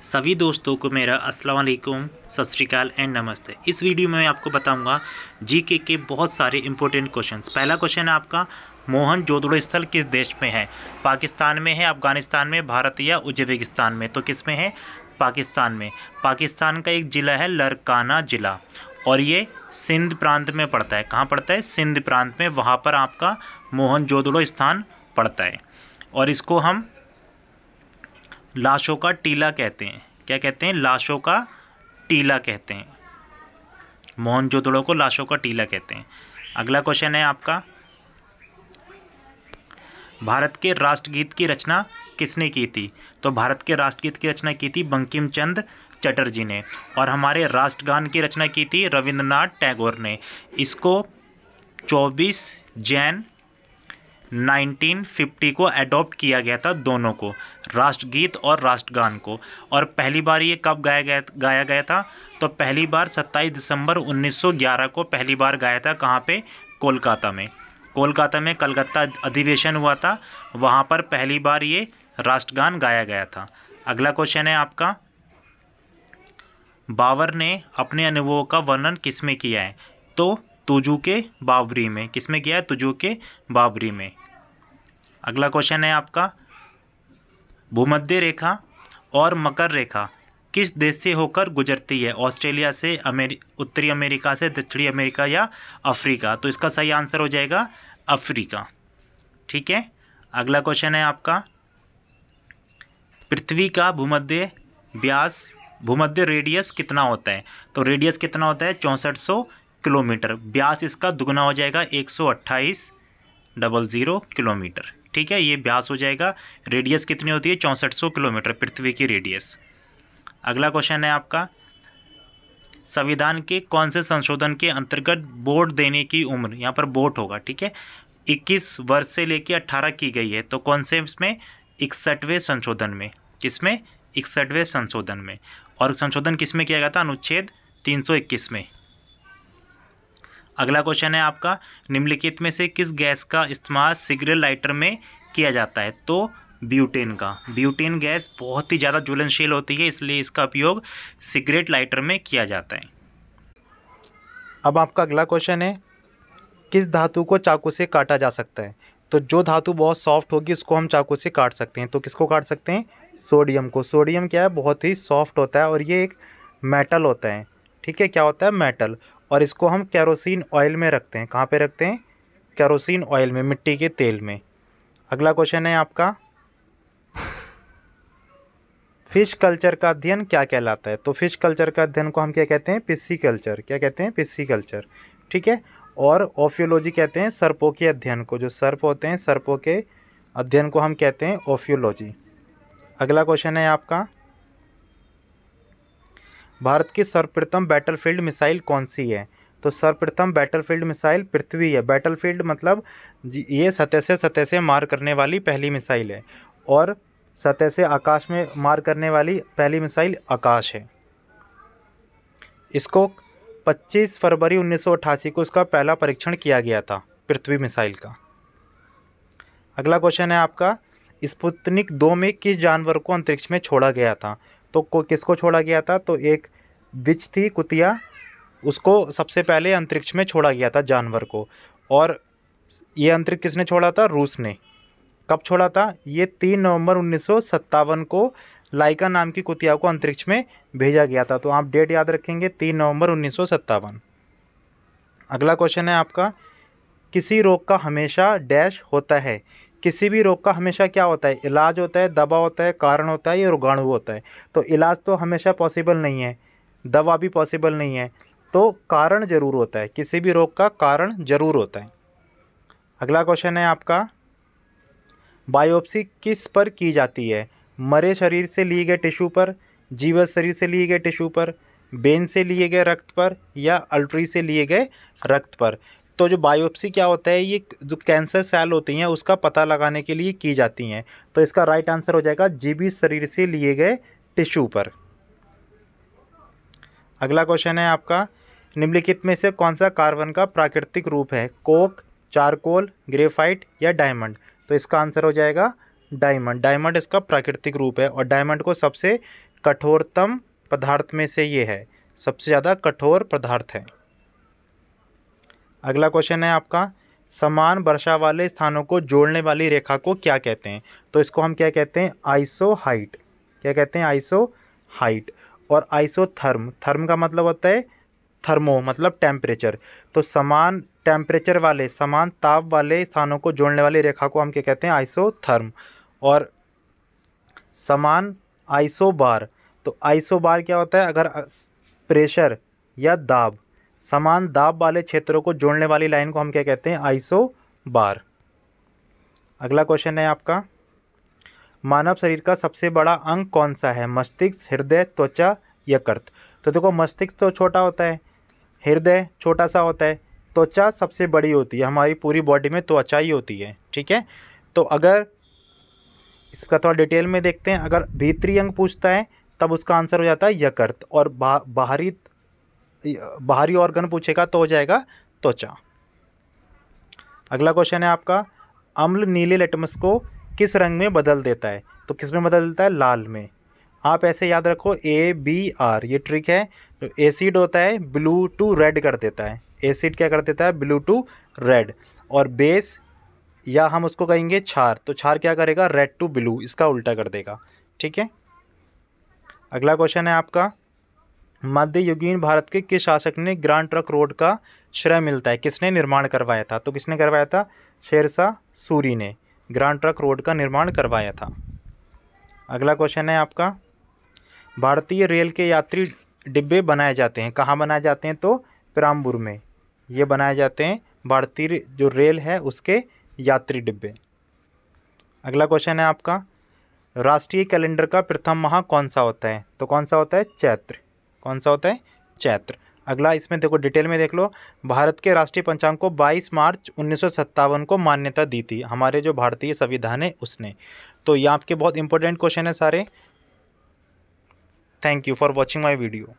सभी दोस्तों को मेरा अस्सलाम वालेकुम, सत श्री अकाल एंड नमस्ते। इस वीडियो में मैं आपको बताऊंगा जीके के बहुत सारे इंपॉर्टेंट क्वेश्चंस। पहला क्वेश्चन है आपका, मोहनजोदड़ो स्थल किस देश में है? पाकिस्तान में है, अफगानिस्तान में, भारत या उज्बेकिस्तान में? तो किस में है? पाकिस्तान में। पाकिस्तान का एक ज़िला है लरकाना ज़िला और ये सिंध प्रांत में पड़ता है। कहाँ पड़ता है? सिंध प्रांत में। वहाँ पर आपका मोहनजोदड़ो स्थान पड़ता है और इसको हम लाशों का टीला कहते हैं। क्या कहते हैं? लाशों का टीला कहते हैं। मोहनजोदड़ो को लाशों का टीला कहते हैं। अगला क्वेश्चन है आपका, भारत के राष्ट्रगीत की रचना किसने की थी? तो भारत के राष्ट्रगीत की रचना की थी बंकिम चंद्र चटर्जी ने। और हमारे राष्ट्रगान की रचना की थी रविंद्रनाथ टैगोर ने। इसको 24 जैन 1950 को अडॉप्ट किया गया था, दोनों को, राष्ट्रगीत और राष्ट्रगान को। और पहली बार ये कब गाया गया था? तो पहली बार 27 दिसंबर 1911 को पहली बार गाया था। कहाँ पे? कोलकाता में। कोलकाता में कलकत्ता अधिवेशन हुआ था, वहाँ पर पहली बार ये राष्ट्रगान गाया गया था। अगला क्वेश्चन है आपका, बाबर ने अपने अनुभवों का वर्णन किसमें किया है? तो तुजू के बाबरी में। किसमें किया है? तुजू के बाबरी में। अगला क्वेश्चन है आपका, भूमध्य रेखा और मकर रेखा किस देश से होकर गुजरती है? ऑस्ट्रेलिया से, उत्तरी अमेरिका से, दक्षिणी अमेरिका या अफ्रीका? तो इसका सही आंसर हो जाएगा अफ्रीका। ठीक है। अगला क्वेश्चन है आपका, पृथ्वी का भूमध्य व्यास, भूमध्य रेडियस कितना होता है? तो रेडियस कितना होता है? 6400 किलोमीटर। व्यास इसका दुगना हो जाएगा 128,000 किलोमीटर। ठीक है, ये व्यास हो जाएगा। रेडियस कितनी होती है? 6400 किलोमीटर पृथ्वी की रेडियस। अगला क्वेश्चन है आपका, संविधान के कौन से संशोधन के अंतर्गत वोट देने की उम्र, यहाँ पर वोट होगा, ठीक है, 21 वर्ष से लेकर 18 की गई है? तो कौन से इसमें? 61वें संशोधन में। किसमें? 61वें संशोधन में। और संशोधन किस में किया गया था? अनुच्छेद 321 में। अगला क्वेश्चन है आपका, निम्नलिखित में से किस गैस का इस्तेमाल सिगरेट लाइटर में किया जाता है? तो ब्यूटेन का। ब्यूटेन गैस बहुत ही ज़्यादा ज्वलनशील होती है, इसलिए इसका उपयोग सिगरेट लाइटर में किया जाता है। अब आपका अगला क्वेश्चन है, किस धातु को चाकू से काटा जा सकता है? तो जो धातु बहुत सॉफ्ट होगी उसको हम चाकू से काट सकते हैं। तो किसको काट सकते हैं? सोडियम को। सोडियम क्या है? बहुत ही सॉफ्ट होता है और ये एक मेटल होता है। ठीक है, क्या होता है? मेटल। और इसको हम केरोसिन ऑयल में रखते हैं। कहाँ पे रखते हैं? केरोसिन ऑयल में, मिट्टी के तेल में। अगला क्वेश्चन है आपका, फिश कल्चर का अध्ययन क्या कहलाता है? तो फिश कल्चर का अध्ययन को हम क्या कहते हैं? पिस्सीकल्चर। क्या कहते हैं? पिस्सीकल्चर। ठीक है। और ओफियोलॉजी कहते हैं सर्पों के अध्ययन को। जो सर्प होते हैं, सर्पों के अध्ययन को हम कहते हैं ओफियोलॉजी। अगला क्वेश्चन है आपका, भारत की सर्वप्रथम बैटलफील्ड मिसाइल कौन सी है? तो सर्वप्रथम बैटलफील्ड मिसाइल पृथ्वी है। बैटलफील्ड मतलब ये सतह से मार करने वाली पहली मिसाइल है और सतह से आकाश में मार करने वाली पहली मिसाइल आकाश है। इसको 25 फरवरी 1988 को इसका पहला परीक्षण किया गया था, पृथ्वी मिसाइल का। अगला क्वेश्चन है आपका, स्पुतनिक 2 में किस जानवर को अंतरिक्ष में छोड़ा गया था? तो किसको छोड़ा गया था? तो एक विच थी, कुतिया, उसको सबसे पहले अंतरिक्ष में छोड़ा गया था, जानवर को। और ये अंतरिक्ष किसने छोड़ा था? रूस ने। कब छोड़ा था? ये 3 नवंबर 1957 को लाइका नाम की कुतिया को अंतरिक्ष में भेजा गया था। तो आप डेट याद रखेंगे, 3 नवंबर 1957। अगला क्वेश्चन है आपका, किसी रोग का हमेशा डैश होता है? किसी भी रोग का हमेशा क्या होता है? इलाज होता है, दवा होता है, कारण होता है या रोगाणु होता है? तो इलाज तो हमेशा पॉसिबल नहीं है, दवा भी पॉसिबल नहीं है, तो कारण जरूर होता है। किसी भी रोग का कारण जरूर होता है। अगला क्वेश्चन है आपका, बायोप्सी किस पर की जाती है? मरे शरीर से लिए गए टिश्यू पर, जीवित शरीर से लिए गए टिश्यू पर, वेन से लिए गए रक्त पर या अल्ट्री से लिए गए रक्त पर? तो जो बायोप्सी क्या होता है, ये जो कैंसर सेल होती हैं उसका पता लगाने के लिए की जाती हैं। तो इसका राइट आंसर हो जाएगा जीवित शरीर से लिए गए टिश्यू पर। अगला क्वेश्चन है आपका, निम्नलिखित में से कौन सा कार्बन का प्राकृतिक रूप है? कोक, चारकोल, ग्रेफाइट या डायमंड? तो इसका आंसर हो जाएगा डायमंड। डायमंड इसका प्राकृतिक रूप है और डायमंड को सबसे कठोरतम पदार्थ में से ये है, सबसे ज़्यादा कठोर पदार्थ है। अगला क्वेश्चन है आपका, समान वर्षा वाले स्थानों को जोड़ने वाली रेखा को क्या कहते हैं? तो इसको हम क्या कहते हैं? आइसोहाइट। क्या कहते हैं? आइसोहाइट। और आइसोथर्म, थर्म का मतलब होता है थर्मो, मतलब टेम्परेचर। तो समान टेम्परेचर वाले, समान ताप वाले स्थानों को जोड़ने वाली रेखा को हम क्या कहते हैं? आइसोथर्म। और समान आइसोबार, तो आइसोबार क्या होता है? अगर प्रेशर या दाब, समान दाब वाले क्षेत्रों को जोड़ने वाली लाइन को हम क्या कहते हैं? आइसोबार। अगला क्वेश्चन है आपका, मानव शरीर का सबसे बड़ा अंग कौन सा है? मस्तिष्क, हृदय, त्वचा, यकृत। तो देखो, मस्तिष्क तो छोटा होता है, हृदय छोटा सा होता है, त्वचा सबसे बड़ी होती है। हमारी पूरी बॉडी में त्वचा ही होती है, ठीक है। तो अगर इसका थोड़ा डिटेल में देखते हैं, अगर भीतरी अंग पूछता है तब उसका आंसर हो जाता है यकृत, और बाहरी ऑर्गन पूछेगा तो हो जाएगा त्वचा। अगला क्वेश्चन है आपका, अम्ल नीले लिटमस को किस रंग में बदल देता है? तो किस में बदल देता है? लाल में। आप ऐसे याद रखो, ABR, ये ट्रिक है। तो एसिड होता है ब्लू टू रेड कर देता है, एसिड क्या कर देता है? Blue to red. और बेस, या हम उसको कहेंगे क्षार, तो क्षार क्या करेगा? रेड टू ब्लू, इसका उल्टा कर देगा, ठीक है। अगला क्वेश्चन है आपका, मध्ययुगीन भारत के किस शासक ने ग्रैंड ट्रंक रोड का श्रेय मिलता है? किसने निर्माण करवाया था? तो किसने करवाया था? शेरशाह सूरी ने ग्रैंड ट्रंक रोड का निर्माण करवाया था। अगला क्वेश्चन है आपका, भारतीय रेल के यात्री डिब्बे बनाए जाते हैं, कहाँ बनाए जाते हैं? तो पेराम्बूर में ये बनाए जाते हैं, भारतीय जो रेल है उसके यात्री डिब्बे। अगला क्वेश्चन है आपका, राष्ट्रीय कैलेंडर का प्रथम माह कौन सा होता है? तो कौन सा होता है? चैत्र। कौन सा होता है? चैत्र। अगला, इसमें देखो डिटेल में देख लो, भारत के राष्ट्रीय पंचांग को 22 मार्च 1957 को मान्यता दी थी हमारे जो भारतीय संविधान है उसने। तो ये आपके बहुत इंपॉर्टेंट क्वेश्चन है सारे। Thank you for watching my video.